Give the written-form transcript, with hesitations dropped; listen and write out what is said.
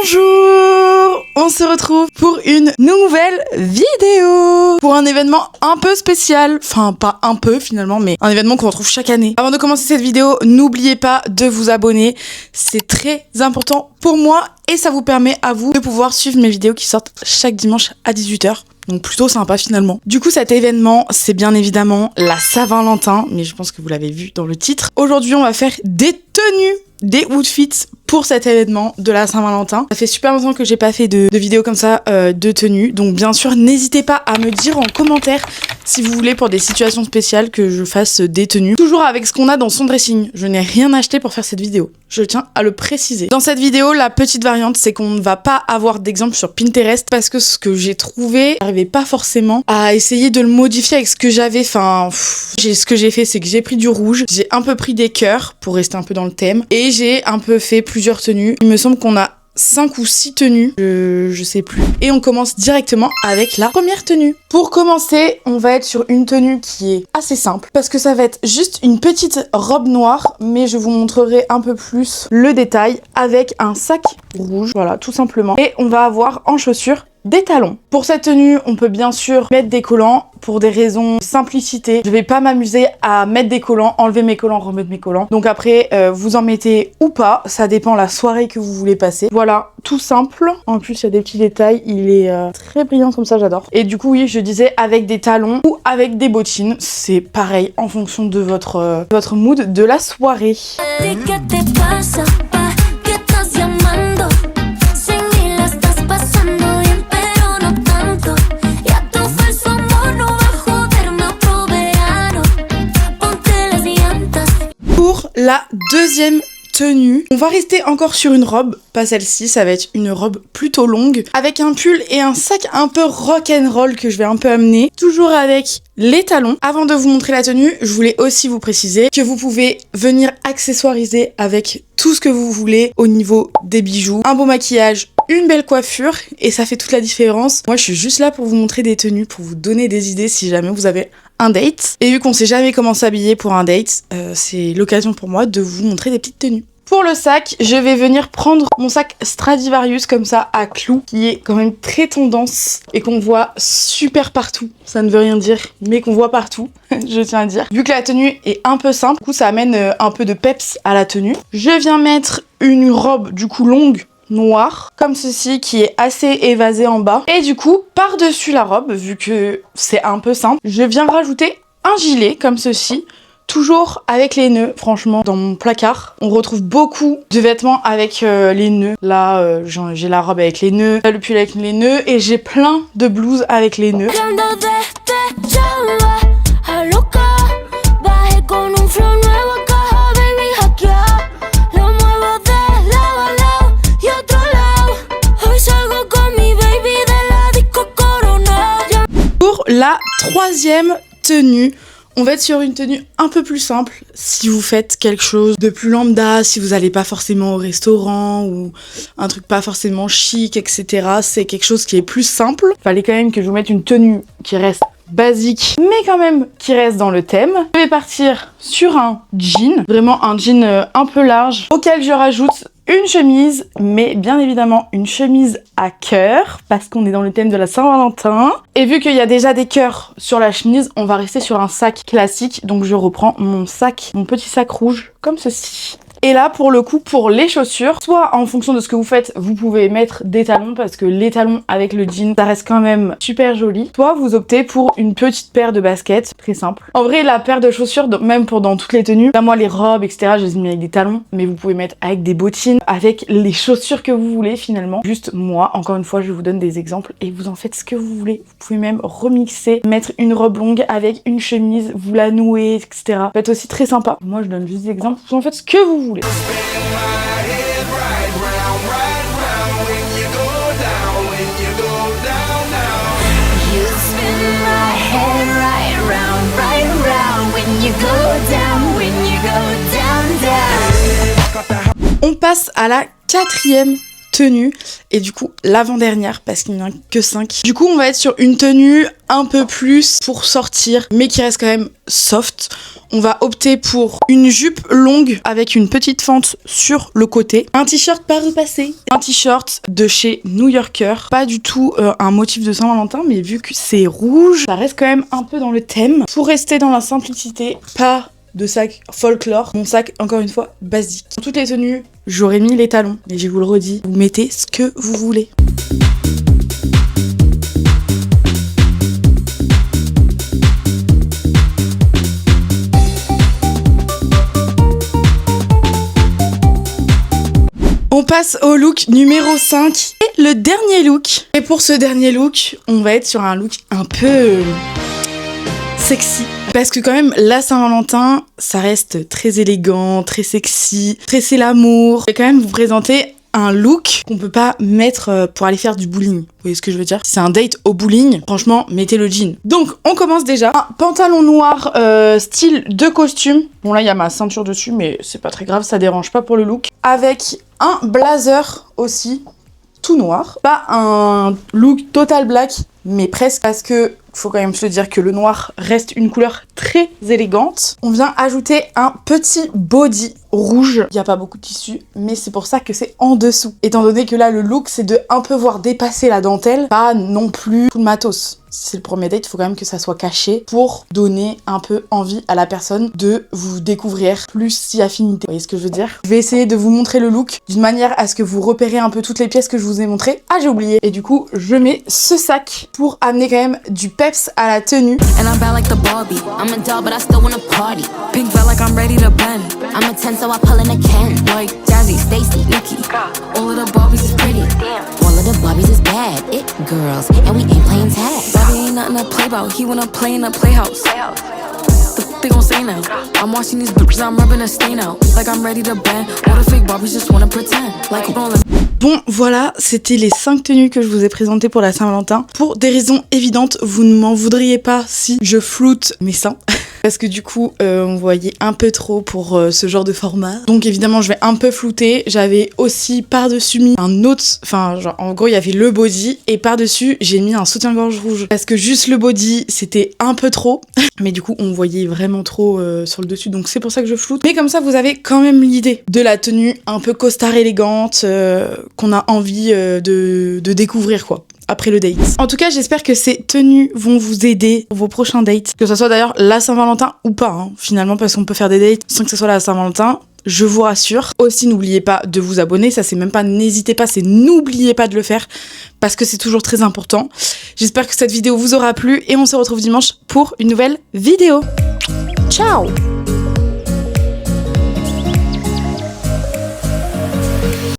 Bonjour! On se retrouve pour une nouvelle vidéo! Pour un événement un peu spécial, enfin pas un peu finalement, mais un événement qu'on retrouve chaque année. Avant de commencer cette vidéo, n'oubliez pas de vous abonner, c'est très important pour moi et ça vous permet à vous de pouvoir suivre mes vidéos qui sortent chaque dimanche à 18h. Donc plutôt sympa finalement. Du coup cet événement c'est bien évidemment la Saint-Valentin, mais je pense que vous l'avez vu dans le titre. Aujourd'hui on va faire des tenues, des outfits pour cet événement de la Saint-Valentin. Ça fait super longtemps que j'ai pas fait de vidéo comme ça de tenues, donc bien sûr n'hésitez pas à me dire en commentaire si vous voulez pour des situations spéciales que je fasse des tenues. Toujours avec ce qu'on a dans son dressing, je n'ai rien acheté pour faire cette vidéo, je tiens à le préciser. Dans cette vidéo la petite variante c'est qu'on ne va pas avoir d'exemple sur Pinterest parce que ce que j'ai trouvé, j'arrivais pas forcément à essayer de le modifier avec ce que j'avais, ce que j'ai fait c'est que j'ai pris du rouge, j'ai un peu pris des cœurs pour rester un peu dans le thème et j'ai un peu fait plusieurs tenues. Il me semble qu'on a 5 ou 6 tenues, je sais plus. Et on commence directement avec la première tenue. Pour commencer, on va être sur une tenue qui est assez simple parce que ça va être juste une petite robe noire, mais je vous montrerai un peu plus le détail avec un sac rouge, voilà, tout simplement. Et on va avoir en chaussures des talons. Pour cette tenue, on peut bien sûr mettre des collants pour des raisons de simplicité. Je vais pas m'amuser à mettre des collants, enlever mes collants, remettre mes collants. Donc après, vous en mettez ou pas, ça dépend la soirée que vous voulez passer. Voilà, tout simple. En plus, il y a des petits détails, il est très brillant comme ça, j'adore. Et du coup, oui, je disais avec des talons ou avec des bottines. C'est pareil en fonction de votre mood de la soirée. Pour la deuxième tenue, on va rester encore sur une robe, pas celle-ci, ça va être une robe plutôt longue, avec un pull et un sac un peu rock'n'roll que je vais un peu amener, toujours avec les talons. Avant de vous montrer la tenue, je voulais aussi vous préciser que vous pouvez venir accessoiriser avec tout ce que vous voulez au niveau des bijoux, un beau maquillage, une belle coiffure et ça fait toute la différence. Moi je suis juste là pour vous montrer des tenues, pour vous donner des idées si jamais vous avez un date. Et vu qu'on sait jamais comment s'habiller pour un date, c'est l'occasion pour moi de vous montrer des petites tenues. Pour le sac, je vais venir prendre mon sac Stradivarius comme ça à clous, qui est quand même très tendance et qu'on voit super partout. Ça ne veut rien dire, mais qu'on voit partout, je tiens à dire. Vu que la tenue est un peu simple, du coup ça amène un peu de peps à la tenue. Je viens mettre une robe du coup longue, noire, comme ceci, qui est assez évasée en bas. Et du coup, par-dessus la robe, vu que c'est un peu simple, je viens rajouter un gilet comme ceci. Toujours avec les nœuds, franchement, dans mon placard, on retrouve beaucoup de vêtements avec les nœuds. Là, j'ai la robe avec les nœuds, le pull avec les nœuds, et j'ai plein de blouses avec les nœuds. Pour la troisième tenue, on va être sur une tenue un peu plus simple. Si vous faites quelque chose de plus lambda, si vous n'allez pas forcément au restaurant ou un truc pas forcément chic, etc. C'est quelque chose qui est plus simple. Fallait quand même que je vous mette une tenue qui reste basique, mais quand même qui reste dans le thème. Je vais partir sur un jean, vraiment un jean un peu large, auquel je rajoute une chemise, mais bien évidemment une chemise à cœur, parce qu'on est dans le thème de la Saint-Valentin. Et vu qu'il y a déjà des cœurs sur la chemise, on va rester sur un sac classique, donc je reprends mon petit sac rouge, comme ceci. Et là, pour le coup, pour les chaussures, soit en fonction de ce que vous faites, vous pouvez mettre des talons parce que les talons avec le jean, ça reste quand même super joli. Soit vous optez pour une petite paire de baskets, très simple. En vrai, la paire de chaussures, même pour dans toutes les tenues, là, moi, les robes, etc., je les ai mis avec des talons, mais vous pouvez mettre avec des bottines, avec les chaussures que vous voulez finalement. Juste moi, encore une fois, je vous donne des exemples et vous en faites ce que vous voulez. Vous pouvez même remixer, mettre une robe longue avec une chemise, vous la nouez, etc. Ça peut être aussi très sympa. Moi, je donne juste des exemples. Vous en faites ce que vous voulez. On passe à la quatrième tenue et du coup l'avant-dernière parce qu'il n'y en a que 5. Du coup on va être sur une tenue un peu plus pour sortir mais qui reste quand même soft. On va opter pour une jupe longue avec une petite fente sur le côté, un t-shirt par repassé, un t-shirt de chez New Yorker, pas du tout un motif de Saint-Valentin mais vu que c'est rouge, ça reste quand même un peu dans le thème. Pour rester dans la simplicité, pas de sac folklore, mon sac encore une fois basique. Dans toutes les tenues, j'aurais mis les talons, mais je vous le redis, vous mettez ce que vous voulez. On passe au look numéro 5 et le dernier look. Et pour ce dernier look, on va être sur un look un peu sexy. Parce que quand même, la Saint-Valentin, ça reste très élégant, très sexy, très c'est l'amour. Je vais quand même vous présenter un look qu'on peut pas mettre pour aller faire du bowling. Vous voyez ce que je veux dire? Si c'est un date au bowling, franchement, mettez le jean. Donc, on commence déjà. Un pantalon noir style de costume. Bon, là, il y a ma ceinture dessus, mais c'est pas très grave, ça dérange pas pour le look. Avec un blazer aussi, tout noir. Pas un look total black, mais presque, parce que faut quand même se dire que le noir reste une couleur très élégante. On vient ajouter un petit body rouge. Il n'y a pas beaucoup de tissu, mais c'est pour ça que c'est en dessous. Étant donné que là, le look, c'est de un peu voir dépasser la dentelle, pas non plus tout le matos. Si c'est le premier date, il faut quand même que ça soit caché pour donner un peu envie à la personne de vous découvrir plus si affinité. Vous voyez ce que je veux dire? Je vais essayer de vous montrer le look d'une manière à ce que vous repérez un peu toutes les pièces que je vous ai montrées. Ah, j'ai oublié. Et du coup, je mets ce sac pour amener quand même du peps à la tenue. Ain't nothing to play about. He wanna play in a playhouse. The they gon' say now? I'm watching these bitches, I'm rubbing a stain out. Like I'm ready to bend. All the fake Barbies just wanna pretend. Like rolling. Bon, voilà, c'était les 5 tenues que je vous ai présentées pour la Saint-Valentin. Pour des raisons évidentes, vous ne m'en voudriez pas si je floute mes seins. Parce que du coup, on voyait un peu trop pour ce genre de format. Donc évidemment, je vais un peu flouter. J'avais aussi par-dessus mis un autre... Enfin, genre, en gros, il y avait le body. Et par-dessus, j'ai mis un soutien-gorge rouge. Parce que juste le body, c'était un peu trop. Mais du coup, on voyait vraiment trop sur le dessus. Donc c'est pour ça que je floute. Mais comme ça, vous avez quand même l'idée de la tenue un peu costard élégante qu'on a envie de découvrir, quoi. Après le date. En tout cas, j'espère que ces tenues vont vous aider pour vos prochains dates. Que ce soit d'ailleurs la Saint-Valentin ou pas, hein, finalement, parce qu'on peut faire des dates sans que ce soit la Saint-Valentin. Je vous rassure. Aussi, n'oubliez pas de vous abonner. Ça, c'est même pas n'hésitez pas, c'est n'oubliez pas de le faire parce que c'est toujours très important. J'espère que cette vidéo vous aura plu et on se retrouve dimanche pour une nouvelle vidéo. Ciao!